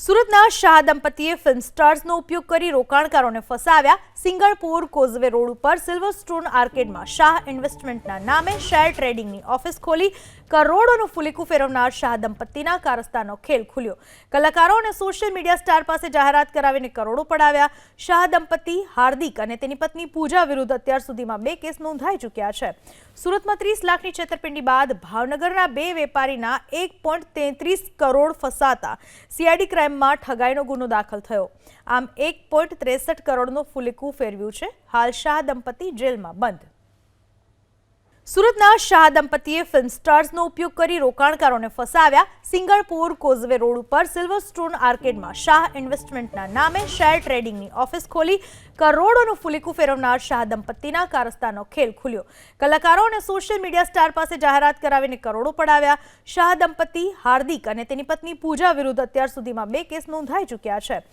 સુરતના શાહ દંપતીએ ફિલ્મ સ્ટાર્સનો ઉપયોગ કરી રોકાણકારોને ફસાવ્યા। સિંગણપુર કોઝવે રોડ ઉપર સિલ્વરસ્ટોન આર્કેડમાં શાહ ઇન્વેસ્ટમેન્ટના નામે શેર ટ્રેડિંગની ઓફિસ ખોલી કરોડોનું ફૂલીકું ફેરવનાર શાહ દંપતીના કારસ્તાનો ખેલ ખુલ્યો। કલાકારો અને સોશિયલ મીડિયા સ્ટાર પાસે જાહેરાત કરાવીને કરોડો પડાવ્યા। શાહ દંપતી હાર્દિક અને તેની પત્ની પૂજા વિરુદ્ધ અત્યાર સુધીમાં 2 કેસ નોંધાઈ ચૂક્યા છે। સુરતમાં 30 લાખની છેતરપિંડી બાદ ભાવનગરના 2 વેપારીના 1.33 કરોડ ફસાતા સીઆઈડી ક્રાઇમમાં ઠગાઈનો ગુનો દાખલ થયો। આમ 1.63 કરોડનું ફૂલીકું ફેરવ્યું છે। હાલ શાહ દંપતી જેલમાં બંધ। સુરતના શાહ દંપતીએ ફિલ્મ સ્ટાર્સનો ઉપયોગ કરી રોકાણકારોને ફસાવ્યા। સિંગણપુર કોઝવે રોડ ઉપર સિલ્વરસ્ટોન આર્કેડમાં શાહ ઇન્વેસ્ટમેન્ટના નામે શેર ટ્રેડિંગની ઓફિસ ખોલી કરોડોનું ફૂલીકું ફેરવનાર શાહ દંપતીના કારસ્તાનો ખેલ ખુલ્યો। કલાકારો અને સોશિયલ મીડિયા સ્ટાર પાસે જાહેરાત કરાવીને કરોડો પડાવ્યા। શાહ દંપતી હાર્દિક અને તેની પત્ની પૂજા વિરુદ્ધ અત્યાર સુધીમાં 2 કેસ નોંધાઈ ચૂક્યા છે।